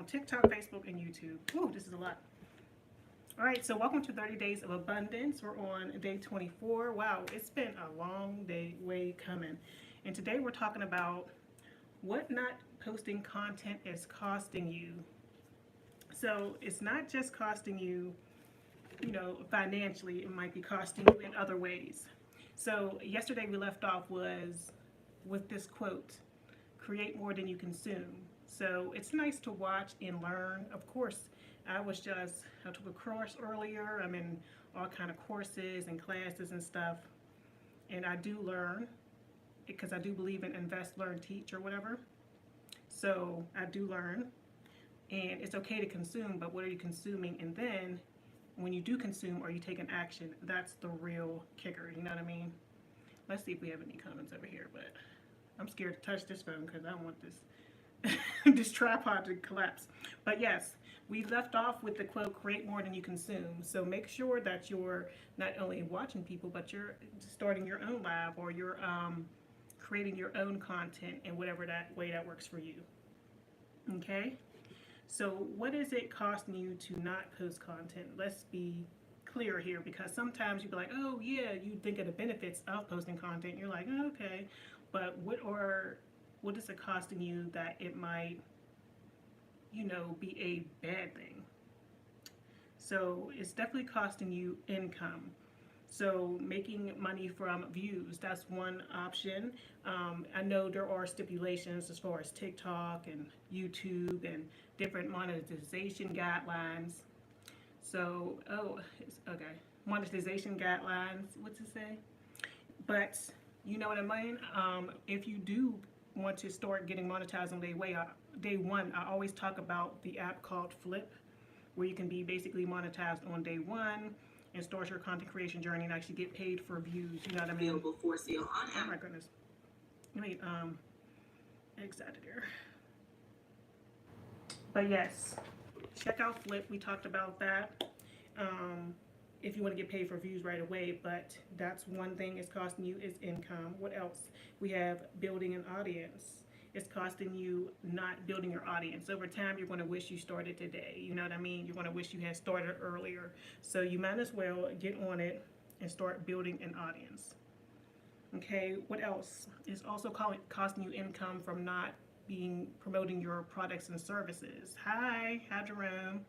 on TikTok, Facebook, and YouTube. Ooh, this is a lot. All right, so welcome to 30 Days of Abundance. We're on day 24. Wow, it's been a long way coming. And today we're talking about what not posting content is costing you. So it's not just costing you, financially, it might be costing you in other ways. So yesterday we left off was with this quote, create more than you consume. So it's nice to watch and learn. Of course, I took a course earlier. I'm in all kind of courses and classes and stuff. And I do learn because I do believe in invest, learn, teach or whatever. So I do learn. And it's okay to consume, but what are you consuming? And then when you do consume, are you taking action? That's the real kicker, you know what I mean? Let's see if we have any comments over here, but I'm scared to touch this phone because I don't want this this tripod to collapse. But yes, we left off with the quote, create more than you consume. So make sure that you're not only watching people, but you're starting your own live, or you're creating your own content in whatever that way that works for you. Okay? So what is it costing you to not post content? Let's be clear here, because sometimes you'd be like, oh yeah, you think of the benefits of posting content. You're like, oh, okay, but what is it costing you that it might, be a bad thing? So it's definitely costing you income. So making money from views, that's one option. I know there are stipulations as far as TikTok and YouTube and different monetization guidelines. So, okay, monetization guidelines, what's it say? But you know what I mean? If you do want to start getting monetized on day one, I always talk about the app called Flip, where you can be basically monetized on day one and start your content creation journey and actually get paid for views. You know what I mean? Available for sale on app. Oh my goodness. Let me exit out of there. But yes, check out Flip. We talked about that. If you want to get paid for views right away, but that's one thing it's costing you is income. What else? We have building an audience. It's costing you not building your audience. Over time, you're going to wish you started today. You know what I mean? You're going to wish you had started earlier. So you might as well get on it and start building an audience. Okay, what else? It's also costing you income from not promoting your products and services. Hi Jerome.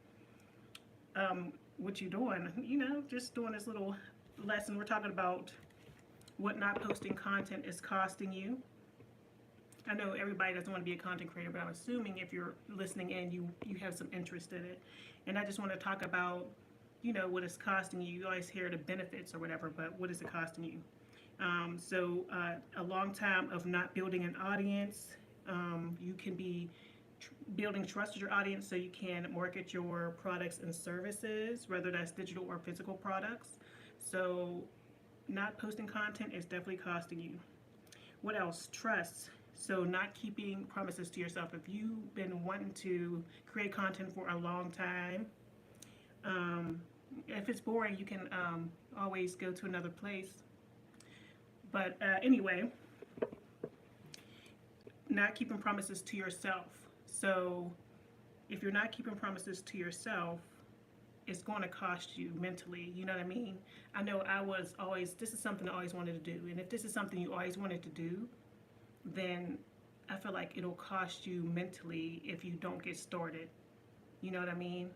What you doing? Just doing this little lesson. We're talking about what not posting content is costing you. I know everybody doesn't want to be a content creator, but I'm assuming if you're listening in, you have some interest in it. And I just want to talk about, what it's costing you. You always hear the benefits or whatever, but what is it costing you? So a long time of not building an audience. You can be building trust with your audience so you can market your products and services, whether that's digital or physical products. So not posting content is definitely costing you. What else? Trust. So not keeping promises to yourself. If you've been wanting to create content for a long time, if it's boring, you can always go to another place. But anyway, not keeping promises to yourself. So if you're not keeping promises to yourself, it's going to cost you mentally. You know what I mean? I know this is something I always wanted to do. And if this is something you always wanted to do, then I feel like it'll cost you mentally if you don't get started. You know what I mean?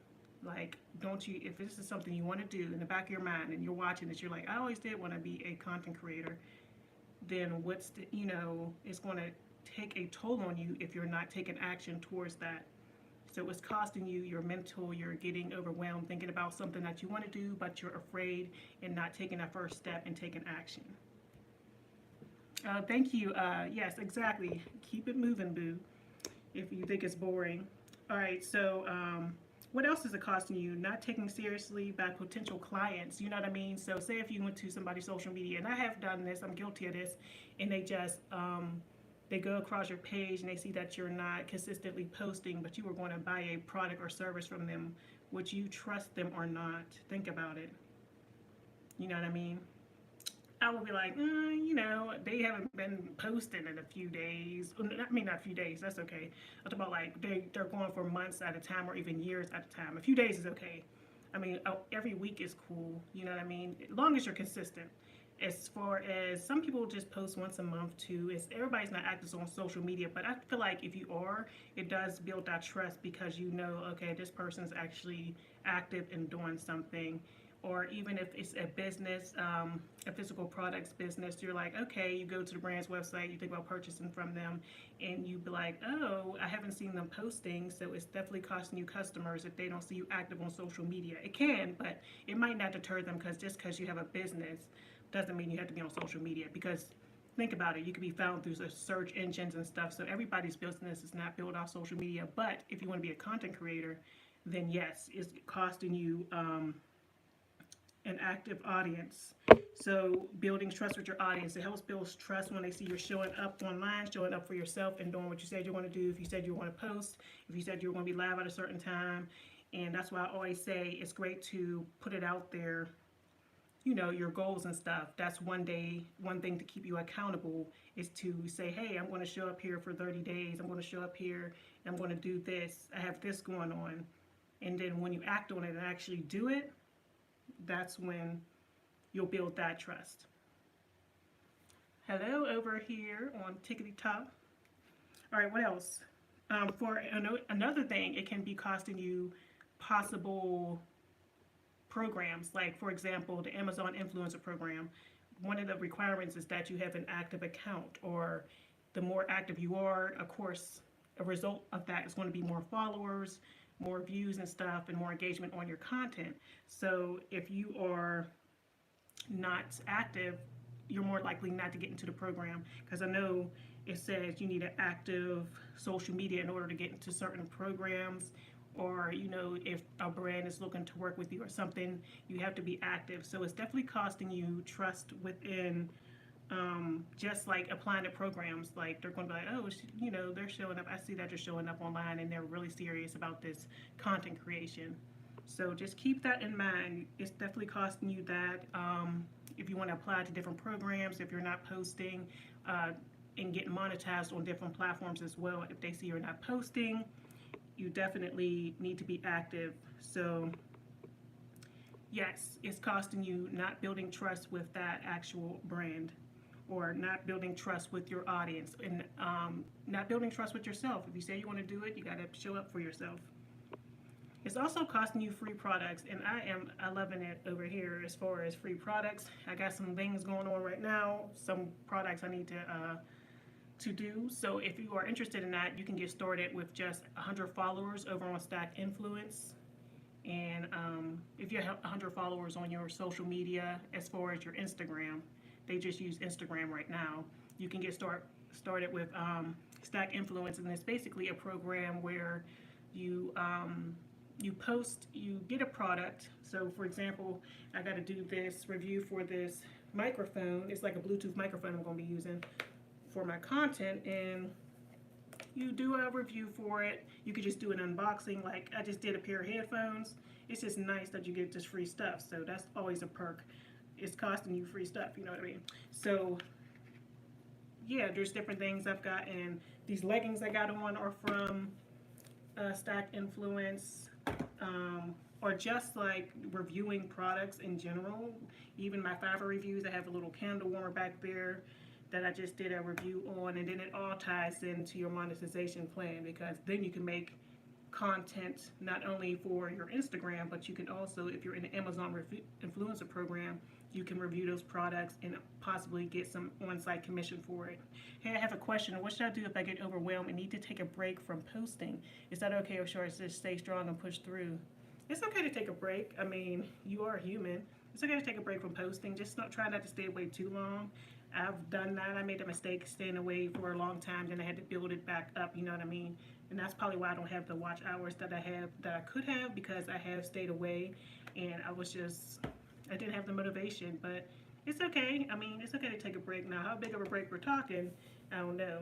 Like, if this is something you want to do in the back of your mind and you're watching this, you're like, I always did want to be a content creator, then it's going to take a toll on you if you're not taking action towards that. So it's costing you your mental, you're getting overwhelmed thinking about something that you want to do, but you're afraid and not taking that first step and taking action. Thank you. Yes, exactly. Keep it moving, boo, if you think it's boring. All right, so what else is it costing you? Not taking seriously by potential clients. You know what I mean? So say if you went to somebody's social media, and I have done this, I'm guilty of this, and they just they go across your page and they see that you're not consistently posting, but you were going to buy a product or service from them. Would you trust them or not? Think about it. You know what I mean? I will be like, you know, they haven't been posting in a few days. I mean, not a few days. That's okay. I'm talking about like they're going for months at a time or even years at a time. A few days is okay. I mean, every week is cool. You know what I mean? As long as you're consistent. As far as some people just post once a month too. It's everybody's not active on social media, but I feel like if you are, it does build that trust because you know, okay, this person's actually active and doing something. Or even if it's a business, a physical products business, you're like, okay, you go to the brand's website, you think about purchasing from them, and you be like, oh, I haven't seen them posting, so it's definitely costing you customers if they don't see you active on social media. It can, but it might not deter them because just because you have a business doesn't mean you have to be on social media. Because think about it, you can be found through the search engines and stuff, so everybody's business is not built off social media. But if you want to be a content creator, then yes, it's costing you an active audience. So building trust with your audience, it helps build trust when they see you're showing up online, showing up for yourself and doing what you said you want to do. If you said you want to post, if you said you were going to be live at a certain time. And that's why I always say it's great to put it out there, you know, your goals and stuff. That's one thing to keep you accountable is to say, hey, I'm going to show up here for 30 days. I'm going to show up here and I'm going to do this. I have this going on. And then when you act on it and actually do it, that's when you'll build that trust. Hello over here on Tickety Top. All right, what else? For another thing, it can be costing you possible programs. Like, for example, the Amazon Influencer Program. One of the requirements is that you have an active account, or the more active you are, of course, a result of that is going to be more followers, more views and stuff, and more engagement on your content. So if you are not active, you're more likely not to get into the program, because I know it says you need an active social media in order to get into certain programs, or you know, if a brand is looking to work with you or something, you have to be active. So it's definitely costing you trust within just like applying to programs. Like they're going to be like, oh, you know, they're showing up. I see that you're showing up online and they're really serious about this content creation. So just keep that in mind. It's definitely costing you that. If you want to apply to different programs, if you're not posting and getting monetized on different platforms as well, if they see you're not posting, you definitely need to be active. So yes, it's costing you not building trust with that actual brand, or not building trust with your audience, and not building trust with yourself. If you say you want to do it, you got to show up for yourself. It's also costing you free products, and I loving it over here as far as free products. I got some things going on right now, some products I need to do. So if you are interested in that, you can get started with just 100 followers over on Stack Influence. And if you have 100 followers on your social media, as far as your Instagram, they just use Instagram right now. You can get started with Stack Influence, and it's basically a program where you post, you get a product. So for example, I got to do this review for this microphone. It's like a Bluetooth microphone I'm going to be using for my content, and you do a review for it. You could just do an unboxing, like I just did a pair of headphones. It's just nice that you get this free stuff, so that's always a perk. It's costing you free stuff, you know what I mean? So yeah, there's different things I've got, and these leggings I got on are from Stack Influence, or just like reviewing products in general. Even my Fiverr reviews, I have a little candle warmer back there that I just did a review on, and then it all ties into your monetization plan, because then you can make content not only for your Instagram, but you can also, if you're in the Amazon Influencer Program, you can review those products and possibly get some on-site commission for it. Hey, I have a question. What should I do if I get overwhelmed and need to take a break from posting? Is that okay, or should I just stay strong and push through? It's okay to take a break. I mean, you are human. It's okay to take a break from posting. Just try not to stay away too long. I've done that. I made a mistake staying away for a long time, then I had to build it back up, you know what I mean? And that's probably why I don't have the watch hours that I have, that I could have, because I have stayed away and I didn't have the motivation. But it's okay. I mean, it's okay to take a break. Now, how big of a break we're talking, I don't know.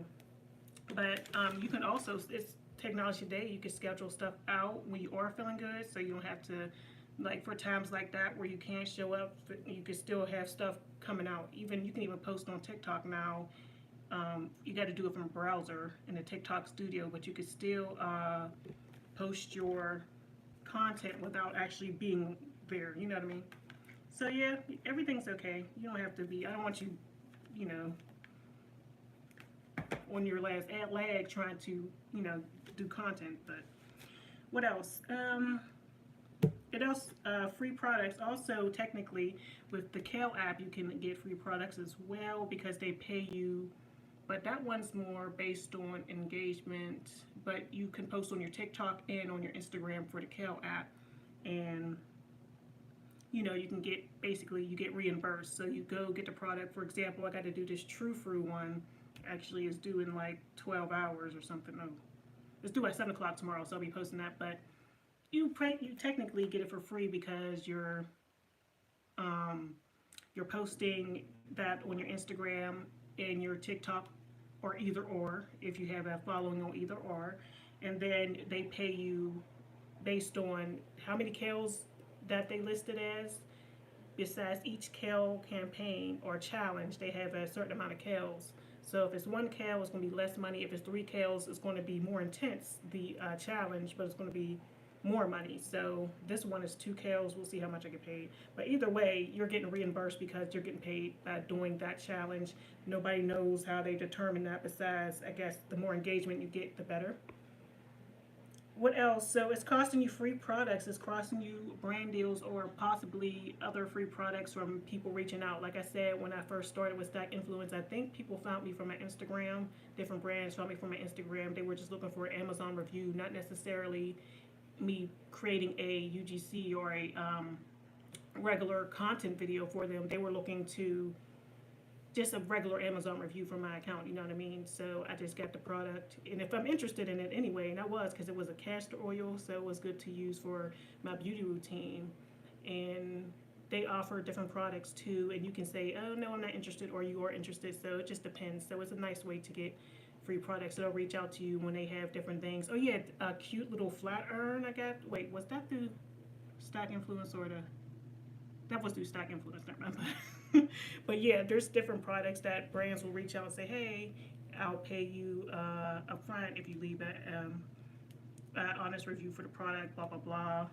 But you can also, it's technology today, you can schedule stuff out when you are feeling good, so you don't have to like for times like that where you can't show up, you can still have stuff coming out. Even you can even post on TikTok now. You got to do it from a browser in the TikTok studio, but you could still post your content without actually being there. You know what I mean? So yeah, everything's okay. You don't have to be. I don't want you, you know, on your last leg trying to, do content. But what else? It else free products. Also, technically, with the Kale app, you can get free products as well because they pay you. But that one's more based on engagement. But you can post on your TikTok and on your Instagram for the Kale app, and you can get, basically you get reimbursed. So you go get the product. For example, I got to do this True Fruit one. Actually, it's due in like 12 hours or something. No, it's due at 7 o'clock tomorrow, so I'll be posting that. But you technically get it for free because you're posting that on your Instagram and your TikTok, or either or, if you have a following on either or, and then they pay you based on how many kales that they listed as. Besides each kale campaign or challenge, they have a certain amount of kales. So if it's 1 kale, it's going to be less money. If it's 3 kales, it's going to be more intense, the challenge, but it's going to be more money. So this one is 2 kales. We'll see how much I get paid. But either way, you're getting reimbursed because you're getting paid by doing that challenge. Nobody knows how they determine that besides, I guess, the more engagement you get, the better. What else? So it's costing you free products. It's costing you brand deals or possibly other free products from people reaching out. Like I said, when I first started with Stack Influence, I think people found me from my Instagram. Different brands found me from my Instagram. They were just looking for an Amazon review, not necessarily me creating a UGC or a regular content video for them. They were looking to just a regular Amazon review from my account, you know what I mean? So I just got the product, and if I'm interested in it anyway, and I was, because it was a castor oil, so it was good to use for my beauty routine. And they offer different products too, and you can say, oh no, I'm not interested, or you are interested, so it just depends. So it's a nice way to get free products. They'll reach out to you when they have different things. Oh yeah, a cute little flat iron I got. Wait, was that through Stack Influence or that was through Stack Influence, never mind. But yeah, there's different products that brands will reach out and say, hey, I'll pay you up front if you leave an honest review for the product, blah, blah, blah.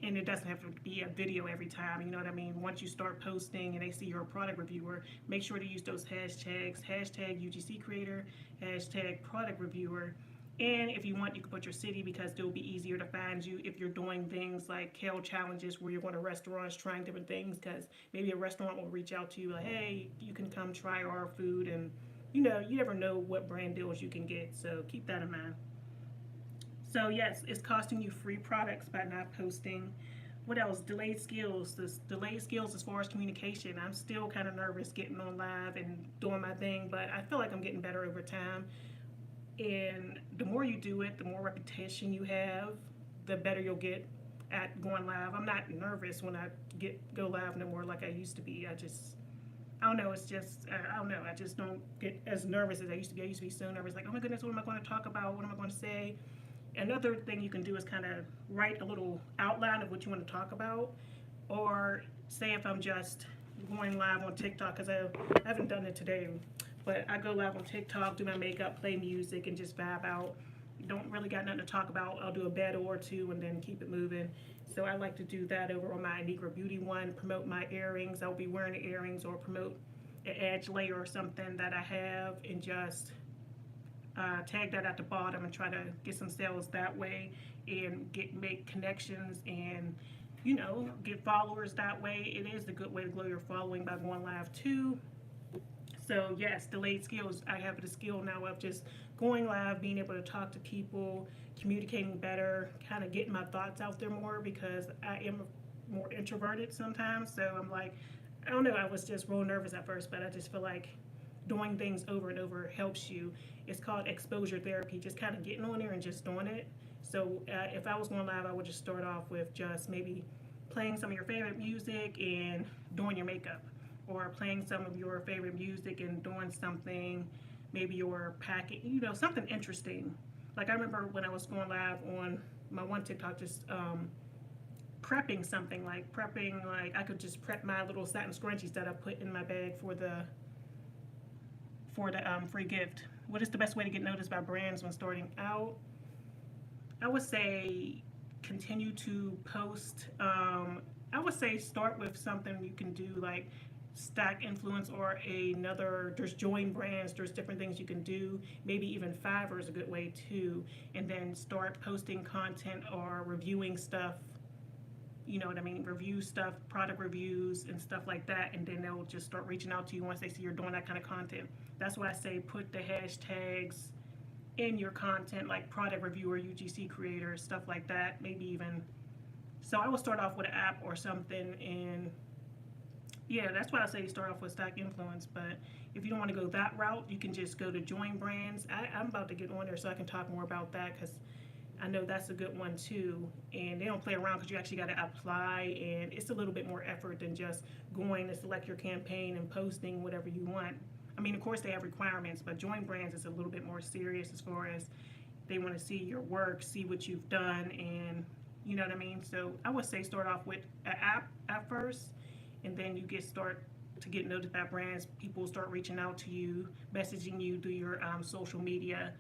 And it doesn't have to be a video every time, you know what I mean? Once you start posting and they see you're a product reviewer, make sure to use those hashtags, hashtag UGC creator, hashtag product reviewer. And if you want, you can put your city because it'll be easier to find you if you're doing things like kale challenges where you're going to restaurants trying different things, because maybe a restaurant will reach out to you like, hey, you can come try our food, and you never know what brand deals you can get, so keep that in mind. So yes, it's costing you free products by not posting. What else? Delayed skills. This delayed skills as far as communication. I'm still kind of nervous getting on live and doing my thing, but I feel like I'm getting better over time. And the more you do it, the more repetition you have, the better you'll get at going live. I'm not nervous when I go live no more like I used to be. I don't know, it's just, I don't know, I just don't get as nervous as I used to be. I used to be so nervous, like, oh my goodness, what am I going to talk about? What am I going to say? Another thing you can do is kind of write a little outline of what you want to talk about. Or say if I'm just going live on TikTok, because I haven't done it today, but I go live on TikTok, do my makeup, play music, and just vibe out. Don't really got nothing to talk about. I'll do a battle or two and then keep it moving. So I like to do that over on my Anegra Beauty one, promote my earrings. I'll be wearing the earrings, or promote an edge layer or something that I have, and just tag that at the bottom and try to get some sales that way, and make connections, and get followers that way. It is a good way to grow your following by going live too. So yes, delayed skills. I have the skill now of just going live, being able to talk to people, communicating better, kind of getting my thoughts out there more, because I am more introverted sometimes. So I'm like, I don't know, I was just real nervous at first, but I just feel like doing things over and over helps you. It's called exposure therapy, just kind of getting on there and just doing it. So if I was going live, I would just start off with just maybe playing some of your favorite music and doing your makeup, or playing some of your favorite music and doing something, maybe your packing, something interesting. Like I remember when I was going live on my one TikTok, just prepping something, like prepping, like I could just prep my little satin scrunchies that I put in my bag for the free gift. What is the best way to get noticed by brands when starting out? I would say continue to post. I would say start with something you can do like stack influence or another. There's join brands. There's different things you can do. Maybe even Fiverr is a good way too. And then start posting content or reviewing stuff. You know what I mean? Review stuff, product reviews and stuff like that. And then they'll just start reaching out to you once they see you're doing that kind of content. That's why I say put the hashtags in your content, like product reviewer, UGC creator, stuff like that. Maybe even, so I would start off with an app or something. And yeah, that's why I say start off with stack influence. But if you don't want to go that route, you can just go to join brands. I'm about to get on there so I can talk more about that, because I know that's a good one too. And they don't play around, because you actually got to apply, and it's a little bit more effort than just going to select your campaign and posting whatever you want. I mean, of course they have requirements, but join brands is a little bit more serious as far as they want to see your work, see what you've done, and you know what I mean? So I would say start off with an app at first, and then you start to get noticed by brands. People start reaching out to you, messaging you through your social media.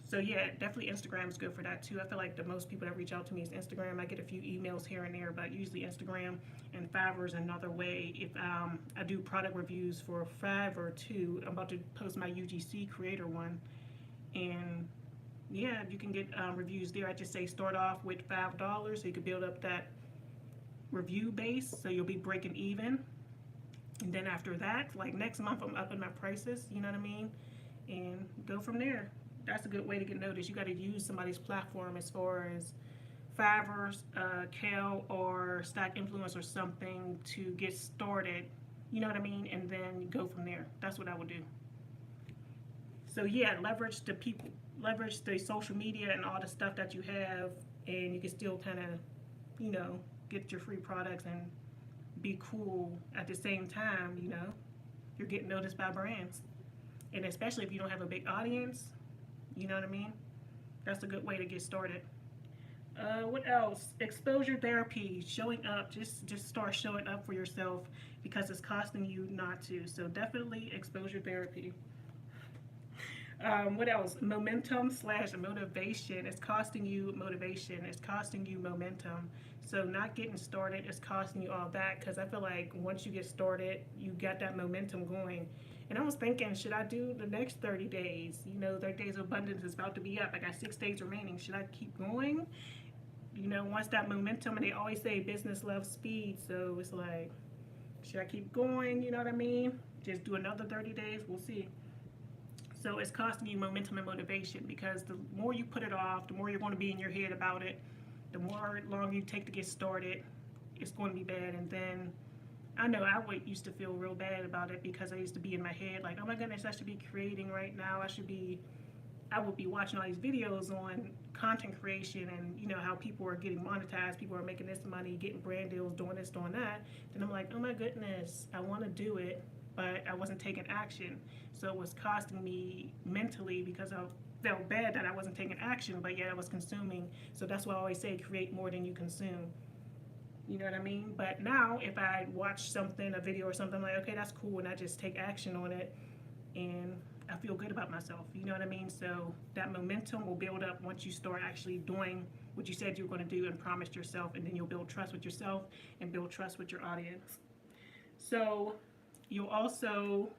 So yeah, definitely Instagram is good for that too. I feel like the most people that reach out to me is Instagram. I get a few emails here and there, but usually Instagram. And Fiverr is another way. If I do product reviews for Fiverr too, I'm about to post my UGC creator one, and yeah, you can get reviews there. I just say start off with $5 so you can build up that review base, so you'll be breaking even. And then after that, like next month, I'm upping my prices. You know what I mean? And go from there. That's a good way to get noticed. You got to use somebody's platform as far as Fiverr, Cal, or Stack Influence or something to get started. You know what I mean? And then go from there. That's what I would do. So yeah, leverage the people, leverage the social media and all the stuff that you have, and you can still kind of, you know, get your free products and be cool at the same time. You know, you're getting noticed by brands. And especially if you don't have a big audience, you know what I mean? That's a good way to get started. What else? Exposure therapy, showing up. Just start showing up for yourself, because it's costing you not to. So definitely exposure therapy. What else? Momentum slash motivation. It's costing you motivation. It's costing you momentum. So not getting started is costing you all that, because I feel like once you get started, you got that momentum going. And I was thinking, should I do the next 30 days? You know, 30 days of abundance is about to be up. I got 6 days remaining. Should I keep going? You know, once that momentum, and they always say business loves speed. So it's like, should I keep going? You know what I mean? Just do another 30 days. We'll see. So it's costing you momentum and motivation, because the more you put it off, the more you're going to be in your head about it. The more long you take to get started, it's going to be bad. And then I know I used to feel real bad about it, because I used to be in my head like, oh my goodness, I should be creating right now. I would be watching all these videos on content creation, and you know how people are getting monetized, people are making this money, getting brand deals, doing this, doing that. Then I'm like, oh my goodness, I want to do it, but I wasn't taking action. So it was costing me mentally, because I felt bad that I wasn't taking action, but yet I was consuming. So that's why I always say create more than you consume. You know what I mean? But now if I watch something, a video or something, I'm like, okay, that's cool, and I just take action on it, and I feel good about myself. You know what I mean? So that momentum will build up once you start actually doing what you said you were going to do and promised yourself, and then you'll build trust with yourself and build trust with your audience. So you'll also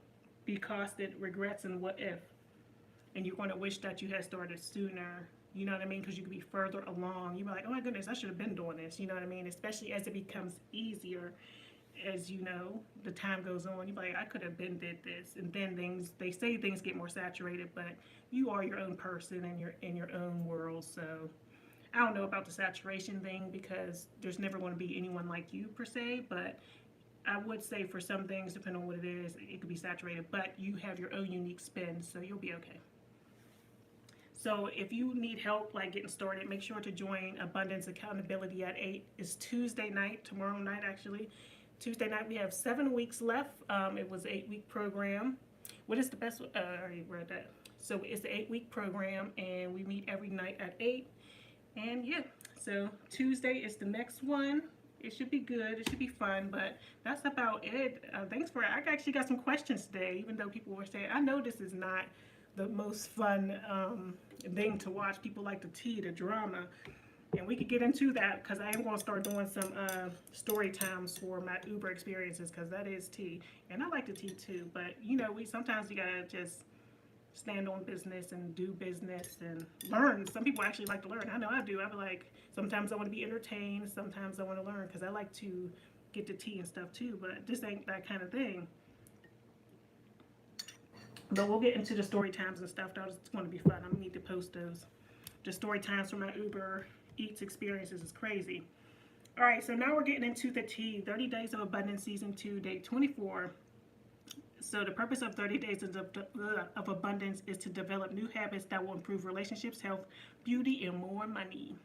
be costed regrets and what if, and you're going to wish that you had started sooner. You know what I mean? Because you could be further along. You're like, oh my goodness, I should have been doing this. You know what I mean? Especially as it becomes easier, as you know, the time goes on. You're like, I could have been did this. And then they say things get more saturated, but you are your own person and you're in your own world. So I don't know about the saturation thing, because there's never going to be anyone like you per se, but I would say for some things, depending on what it is, it could be saturated, but you have your own unique spin, so you'll be okay. So if you need help like getting started, make sure to join Abundance Accountability at 8. It's Tuesday night, tomorrow night actually. Tuesday night, we have 7 weeks left. It was an 8-week program. What is the best? I already read that. So it's an 8-week program, and we meet every night at 8. And yeah, So Tuesday is the next one. It should be good. It should be fun, but that's about it. Thanks for it. I actually got some questions today, even though people were saying, I know this is not the most fun thing to watch. People like the tea, the drama. And we could get into that because I am going to start doing some story times for my Uber experiences because that is tea. And I like the tea too. But, you know, sometimes you got to just stand on business and do business and learn. Some people actually like to learn. I know I do. I'm like, sometimes I want to be entertained. Sometimes I want to learn because I like to get the tea and stuff too. But this ain't that kind of thing. But we'll get into the story times and stuff. That's going to be fun. I need to post those. The story times for my Uber Eats experiences is crazy. All right, so now we're getting into the tea. 30 Days of Abundance Season 2, Day 24. So the purpose of 30 Days of Abundance is to develop new habits that will improve relationships, health, beauty, and more money.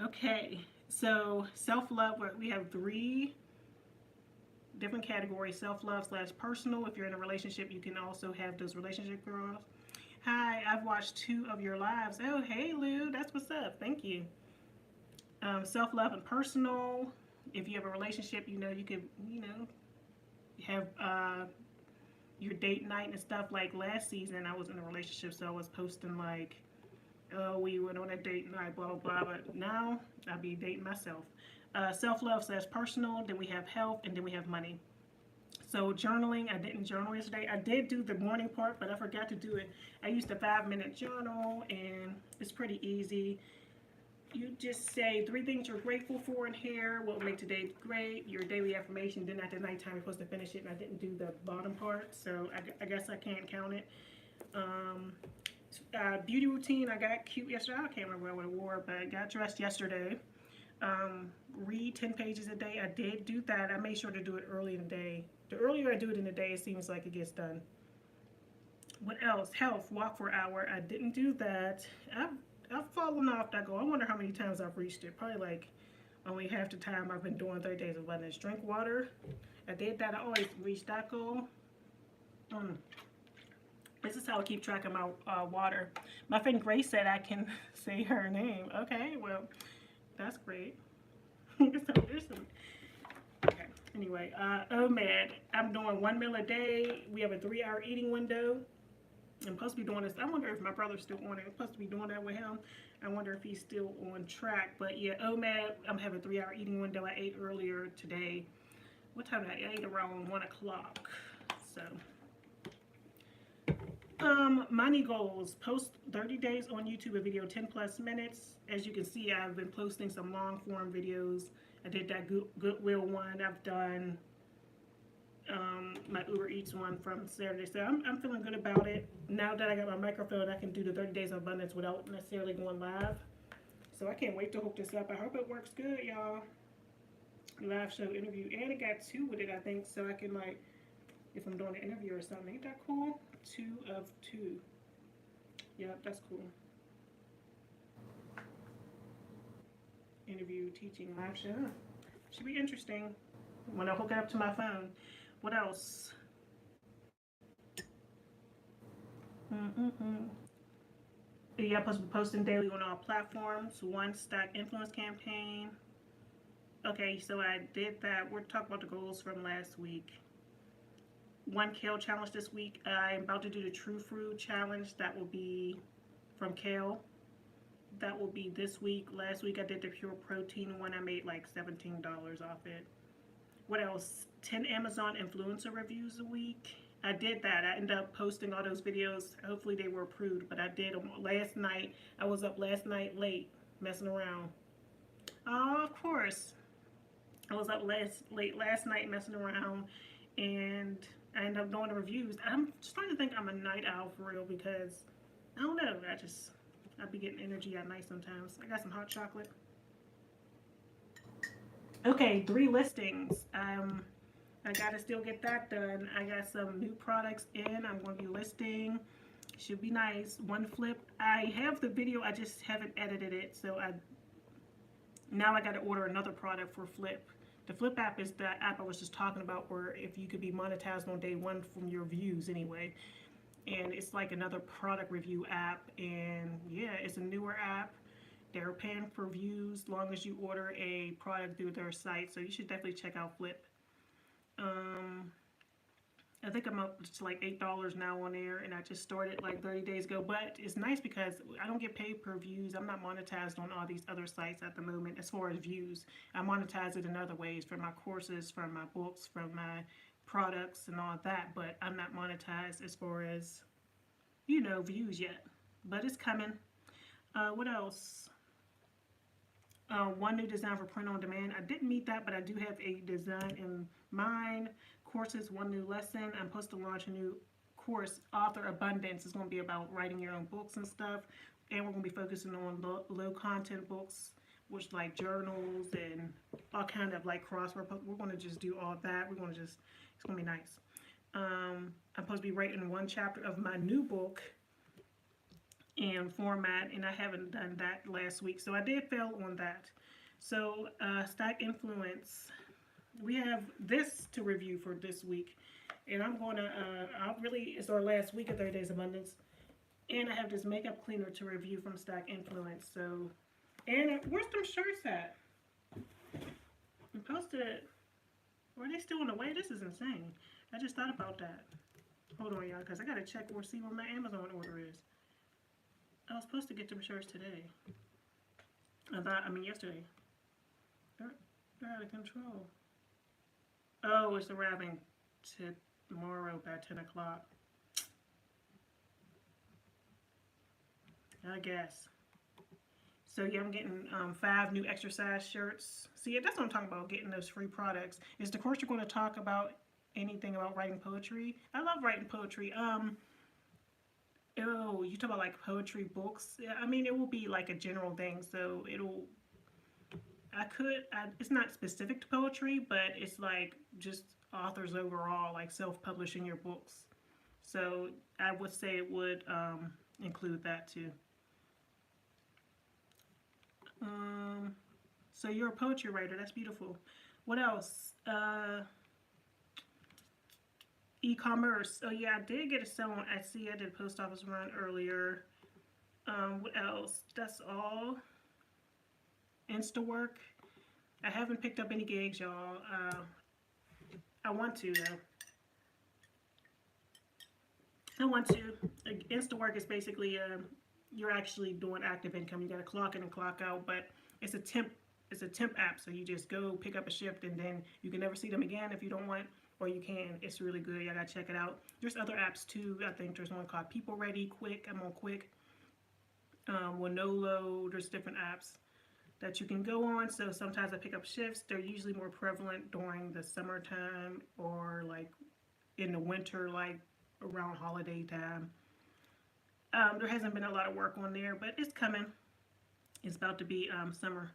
Okay, so self-love, we have 3 different categories. Self-love / personal. If you're in a relationship, you can also have those relationship girls. Hi, I've watched 2 of your lives. Oh, hey, Lou, that's what's up. Thank you. Self-love and personal. If you have a relationship, you know, you could, you know, have your date night and stuff. Like last season, I was in a relationship, so I was posting like, oh, we went on a date night, blah, blah, blah. But now, I'll be dating myself. Self-love / personal. Then we have health, and then we have money. So journaling, I didn't journal yesterday. I did do the morning part, but I forgot to do it. I used a 5-minute journal, and it's pretty easy. You just say 3 things you're grateful for in here. What will make today great? Your daily affirmation. Then at the nighttime, you're supposed to finish it, and I didn't do the bottom part, so I guess I can't count it. Beauty routine. I got cute yesterday. I can't remember what I wore, but I got dressed yesterday. Read 10 pages a day. I did do that. I made sure to do it early in the day. The earlier I do it in the day, it seems like it gets done. What else? Health. Walk for an hour. I didn't do that. I've fallen off that goal. I wonder how many times I've reached it. Probably like only half the time I've been doing 30 Days of Abundance. Drink water. I did that. I always reach that goal. This is how I keep track of my water. My friend Grace said I can say her name. Okay, well, that's great. Okay. Anyway, OMAD. I'm doing 1 meal a day. We have a 3-hour eating window. I'm supposed to be doing this. I wonder if my brother's still on it. I'm supposed to be doing that with him. I wonder if he's still on track. But yeah, OMAD. I'm having a 3-hour eating window. I ate earlier today. What time did I ate? Around 1 o'clock. So. Money goals. Post 30 days on YouTube, a video 10+ minutes. As you can see, I've been posting some long form videos. I did that Goodwill one. I've done my Uber Eats one from Saturday. So I'm feeling good about it. Now that I got my microphone, I can do the 30 Days of Abundance without necessarily going live. So I can't wait to hook this up. I hope it works good, y'all. Live show interview. And it got 2 with it, I think. So I can, like, if I'm doing an interview or something. Ain't that cool? 2 of 2. Yep, that's cool. Interview, teaching, live show. Should be interesting when I hook it up to my phone. What else? Yeah, I'm supposed to be posting daily on all platforms. 1 stock influence campaign. Okay, so I did that. We're talking about the goals from last week. 1 kale challenge this week. I'm about to do the True Fruit challenge. That will be from kale. That will be this week. Last week I did the pure protein one. I made like $17 off it. What else? 10 Amazon influencer reviews a week. I did that. I ended up posting all those videos. Hopefully they were approved, but I did them last night. I was up last night late messing around. Oh, of course. I was up late last night messing around, and I ended up doing the reviews. I'm starting to think I'm a night owl for real because I don't know. I be getting energy at night sometimes. I got some hot chocolate. Okay, 3 listings. I gotta still get that done. I got some new products in. I'm gonna be listing. Should be nice. 1 flip. I have the video. I just haven't edited it. So now I gotta order another product for Flip. The Flip app is the app I was just talking about, where if you could be monetized on day 1 from your views anyway. And it's like another product review app, and yeah, it's a newer app. They're paying for views as long as you order a product through their site. So you should definitely check out Flip. I think I'm up to like $8 now on there, and I just started like 30 days ago. But it's nice because I don't get paid per views. I'm not monetized on all these other sites at the moment as far as views. I monetize it in other ways, from my courses, from my books, from my products and all that. But I'm not monetized as far as, you know, views yet. But it's coming. What else? One new design for print on demand. I didn't meet that, but I do have a design in mind. Courses, one new lesson. I'm supposed to launch a new course, Author Abundance. It's going to be about writing your own books and stuff. And we're going to be focusing on low content books, which like journals and all kind of like crossword. We're going to just do all that. We're going to just, it's going to be nice. I'm supposed to be writing one chapter of my new book and format, and I haven't done that last week, so I did fail on that. So Stack Influence, we have this to review for this week, and I'm gonna it's our last week of 30 Days Abundance, and I have this makeup cleaner to review from Stack Influence. So, and where's them shirts at? I posted it. Are they still on the way? This is insane. I just thought about that. Hold on, y'all, because I gotta check or see where my Amazon order is. I was supposed to get them shirts today. Yesterday. They're out of control. Oh, it's arriving tomorrow by 10 o'clock. I guess. So yeah, I'm getting 5 new exercise shirts. See, that's what I'm talking about, getting those free products. Is the course you're going to talk about anything about writing poetry? I love writing poetry. Oh, you talk about like poetry books. Yeah, I mean, it will be like a general thing. So it's not specific to poetry, but it's like just authors overall, like self-publishing your books. So I would say it would include that too. So you're a poetry writer. That's beautiful. What else? E-commerce. Oh yeah, I did get a sale on Etsy. I did a post office run earlier. What else? That's all. Instawork. I haven't picked up any gigs, y'all. I want to though. I want to. Instawork is basically you're actually doing active income. You got to clock in and clock out, but it's a temp app. So you just go pick up a shift, and then you can never see them again if you don't want. Or you can. It's really good. Y'all gotta check it out. There's other apps too. I think there's one called People Ready, Quick. I'm on Quick. Winolo. There's different apps that you can go on. So sometimes I pick up shifts. They're usually more prevalent during the summertime or like in the winter, like around holiday time. There hasn't been a lot of work on there, but it's coming. It's about to be summer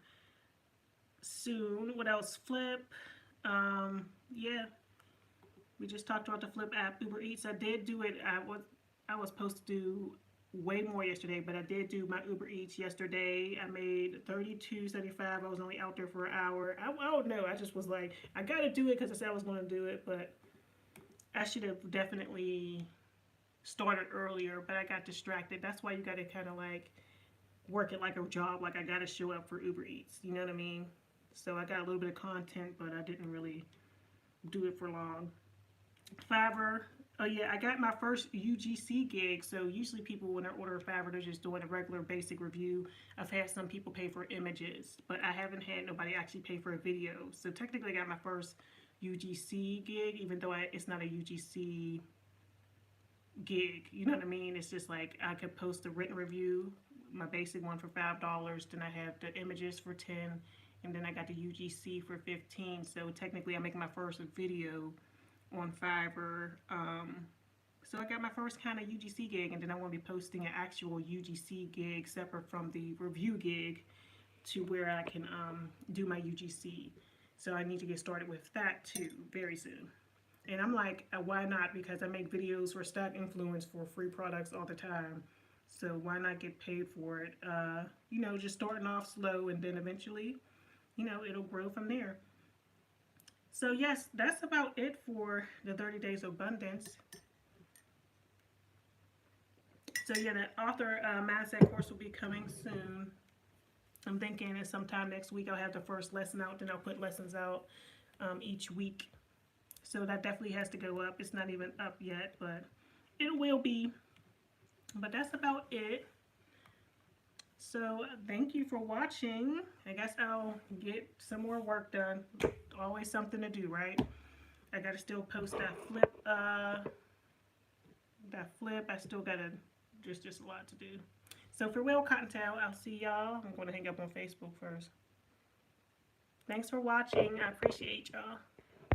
soon. What else? Flip. Yeah. We just talked about the Flip app. Uber Eats, I did do it. I was supposed to do way more yesterday, but I did do my Uber Eats yesterday. I made $32.75. I was only out there for an hour. I don't know. I just was like, I got to do it because I said I was going to do it, but I should have definitely started earlier, but I got distracted. That's why you got to kind of like work it like a job. Like I got to show up for Uber Eats. You know what I mean? So I got a little bit of content, but I didn't really do it for long. Fiverr. Oh yeah, I got my first UGC gig. So usually people, when they order Fiverr, they're just doing a regular basic review. I've had some people pay for images, but I haven't had nobody actually pay for a video. So technically I got my first UGC gig, even though it's not a UGC gig. You know what I mean? It's just like I could post a written review, my basic one for $5. Then I have the images for $10, and then I got the UGC for $15. So technically I'm making my first video on Fiverr. So I got my first kind of UGC gig, and then I want to be posting an actual UGC gig separate from the review gig to where I can do my UGC. So I need to get started with that too very soon. And I'm like, why not? Because I make videos for Stack Influence for free products all the time. So why not get paid for it? You know, just starting off slow, and then eventually, you know, it'll grow from there. So yes, that's about it for the 30 Days of Abundance. So yeah, that author mindset course will be coming soon. I'm thinking sometime next week I'll have the first lesson out, then I'll put lessons out each week. So that definitely has to go up. It's not even up yet, but it will be. But that's about it. So thank you for watching. I guess I'll get some more work done. Always something to do, right? I gotta still post that flip. I still gotta. There's just a lot to do. So for Will Cottontail, I'll see y'all. I'm gonna hang up on Facebook first. Thanks for watching. I appreciate y'all.